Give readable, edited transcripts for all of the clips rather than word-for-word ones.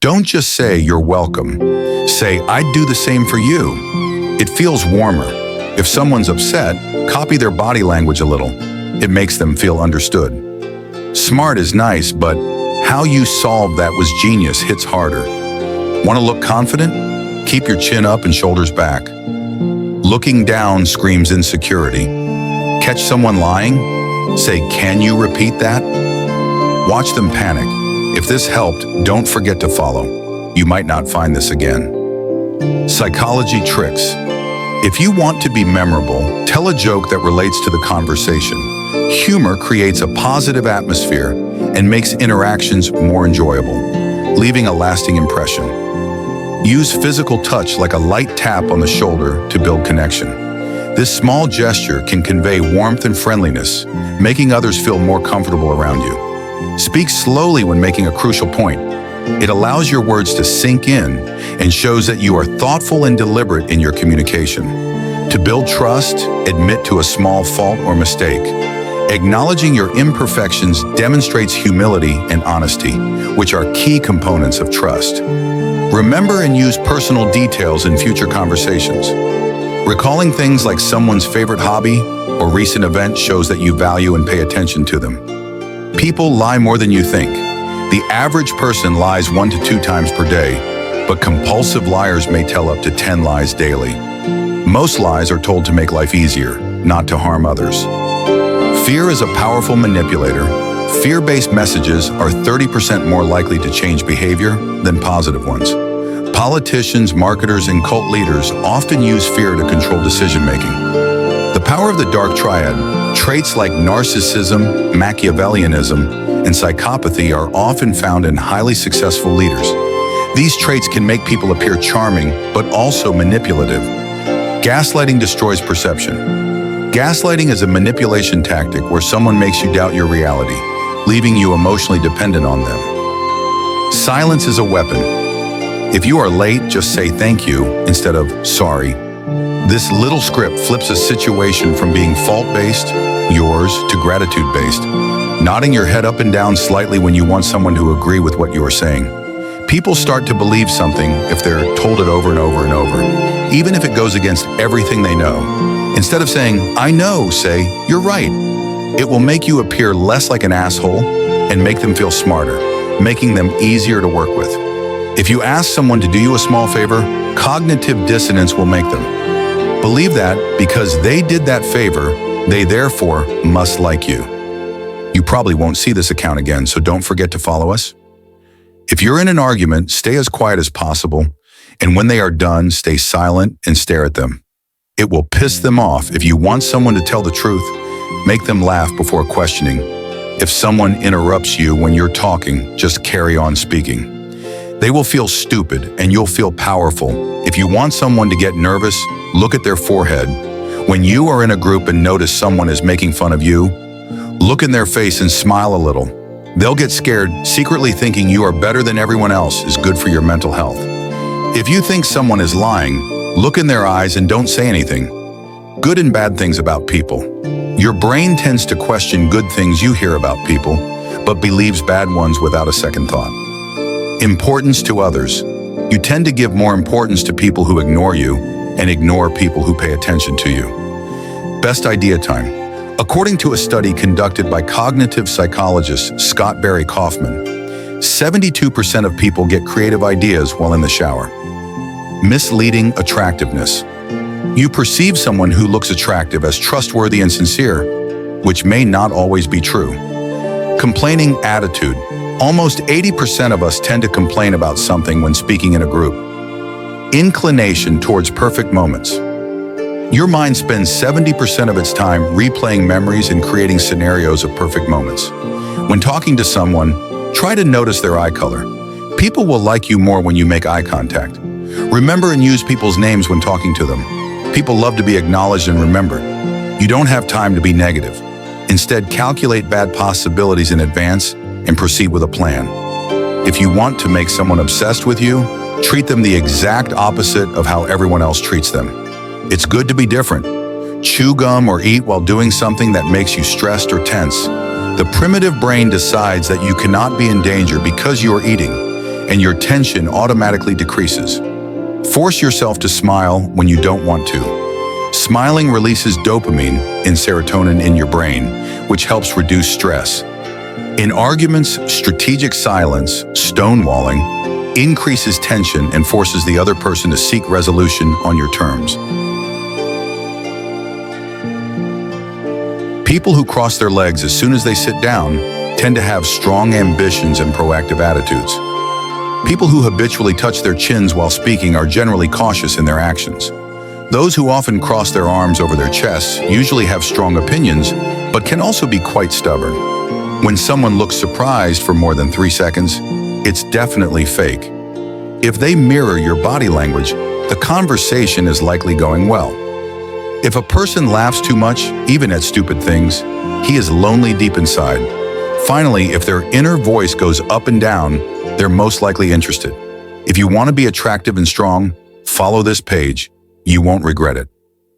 Don't just say you're welcome. Say, I'd do the same for you. It feels warmer. If someone's upset, copy their body language a little. It makes them feel understood. Smart is nice, but how you solve that was genius hits harder. Want to look confident? Keep your chin up and shoulders back. Looking down screams insecurity. Catch someone lying? Say, can you repeat that? Watch them panic. If this helped, don't forget to follow. You might not find this again. Psychology tricks. If you want to be memorable, tell a joke that relates to the conversation. Humor creates a positive atmosphere and makes interactions more enjoyable, leaving a lasting impression. Use physical touch like a light tap on the shoulder to build connection. This small gesture can convey warmth and friendliness, making others feel more comfortable around you. Speak slowly when making a crucial point. It allows your words to sink in and shows that you are thoughtful and deliberate in your communication. To build trust, admit to a small fault or mistake. Acknowledging your imperfections demonstrates humility and honesty, which are key components of trust. Remember and use personal details in future conversations. Recalling things like someone's favorite hobby or recent event shows that you value and pay attention to them. People lie more than you think. The average person lies 1 to 2 times per day, but compulsive liars may tell up to 10 lies daily. Most lies are told to make life easier, not to harm others. Fear is a powerful manipulator. Fear-based messages are 30% more likely to change behavior than positive ones. Politicians, marketers, and cult leaders often use fear to control decision-making. The power of the dark triad, traits like narcissism, Machiavellianism, and psychopathy are often found in highly successful leaders. These traits can make people appear charming, but also manipulative. Gaslighting destroys perception. Gaslighting is a manipulation tactic where someone makes you doubt your reality, leaving you emotionally dependent on them. Silence is a weapon. If you are late, just say thank you instead of sorry. This little script flips a situation from being fault-based, yours, to gratitude-based. Nodding your head up and down slightly when you want someone to agree with what you are saying. People start to believe something if they're told it over and over and over, even if it goes against everything they know. Instead of saying, I know, say, you're right. It will make you appear less like an asshole and make them feel smarter, making them easier to work with. If you ask someone to do you a small favor, cognitive dissonance will make them believe that because they did that favor, they therefore must like you. You probably won't see this account again, so don't forget to follow us. If you're in an argument, stay as quiet as possible, and when they are done, stay silent and stare at them. It will piss them off. If you want someone to tell the truth, make them laugh before questioning. If someone interrupts you when you're talking, just carry on speaking. They will feel stupid and you'll feel powerful. If you want someone to get nervous, look at their forehead. When you are in a group and notice someone is making fun of you, look in their face and smile a little. They'll get scared, secretly thinking you are better than everyone else is good for your mental health. If you think someone is lying, look in their eyes and don't say anything. Good and bad things about people. Your brain tends to question good things you hear about people, but believes bad ones without a second thought. Importance to others. You tend to give more importance to people who ignore you and ignore people who pay attention to you. Best idea time. According to a study conducted by cognitive psychologist Scott Barry Kaufman, 72% of people get creative ideas while in the shower. Misleading attractiveness. You perceive someone who looks attractive as trustworthy and sincere, which may not always be true. Complaining attitude. Almost 80% of us tend to complain about something when speaking in a group. Inclination towards perfect moments. Your mind spends 70% of its time replaying memories and creating scenarios of perfect moments. When talking to someone, try to notice their eye color. People will like you more when you make eye contact. Remember and use people's names when talking to them. People love to be acknowledged and remembered. You don't have time to be negative. Instead, calculate bad possibilities in advance and proceed with a plan. If you want to make someone obsessed with you, treat them the exact opposite of how everyone else treats them. It's good to be different. Chew gum or eat while doing something that makes you stressed or tense. The primitive brain decides that you cannot be in danger because you are eating, and your tension automatically decreases. Force yourself to smile when you don't want to. Smiling releases dopamine and serotonin in your brain, which helps reduce stress. In arguments, strategic silence, stonewalling, increases tension and forces the other person to seek resolution on your terms. People who cross their legs as soon as they sit down tend to have strong ambitions and proactive attitudes. People who habitually touch their chins while speaking are generally cautious in their actions. Those who often cross their arms over their chests usually have strong opinions, but can also be quite stubborn. When someone looks surprised for more than 3 seconds, it's definitely fake. If they mirror your body language, the conversation is likely going well. If a person laughs too much, even at stupid things, he is lonely deep inside. Finally, if their inner voice goes up and down, they're most likely interested. If you want to be attractive and strong, follow this page. You won't regret it.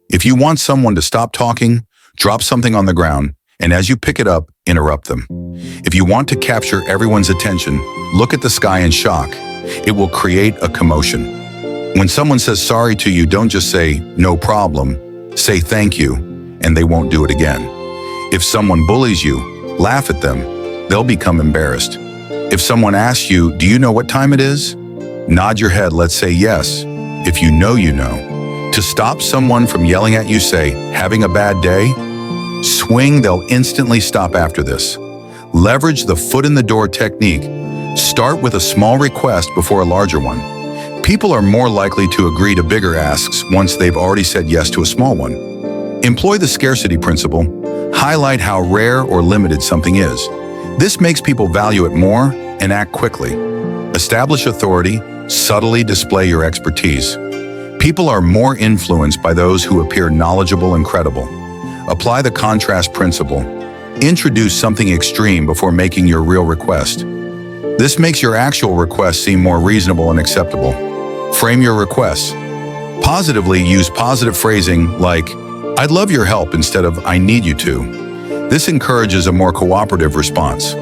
If you want someone to stop talking, drop something on the ground, and as you pick it up, interrupt them. If you want to capture everyone's attention, look at the sky in shock. It will create a commotion. When someone says sorry to you, don't just say, "No problem." Say thank you, and they won't do it again. If someone bullies you, laugh at them. They'll become embarrassed. If someone asks you, "Do you know what time it is?" Nod your head, let's say yes. If you know, you know. To stop someone from yelling at you, say, "Having a bad day?" Swing, they'll instantly stop after this. Leverage the foot in the door technique. Start with a small request before a larger one. People are more likely to agree to bigger asks once they've already said yes to a small one. Employ the scarcity principle. Highlight how rare or limited something is. This makes people value it more and act quickly. Establish authority. Subtly display your expertise. People are more influenced by those who appear knowledgeable and credible. Apply the contrast principle. Introduce something extreme before making your real request. This makes your actual request seem more reasonable and acceptable. Frame your requests. Positively, use positive phrasing like, "I'd love your help," instead of "I need you to." This encourages a more cooperative response.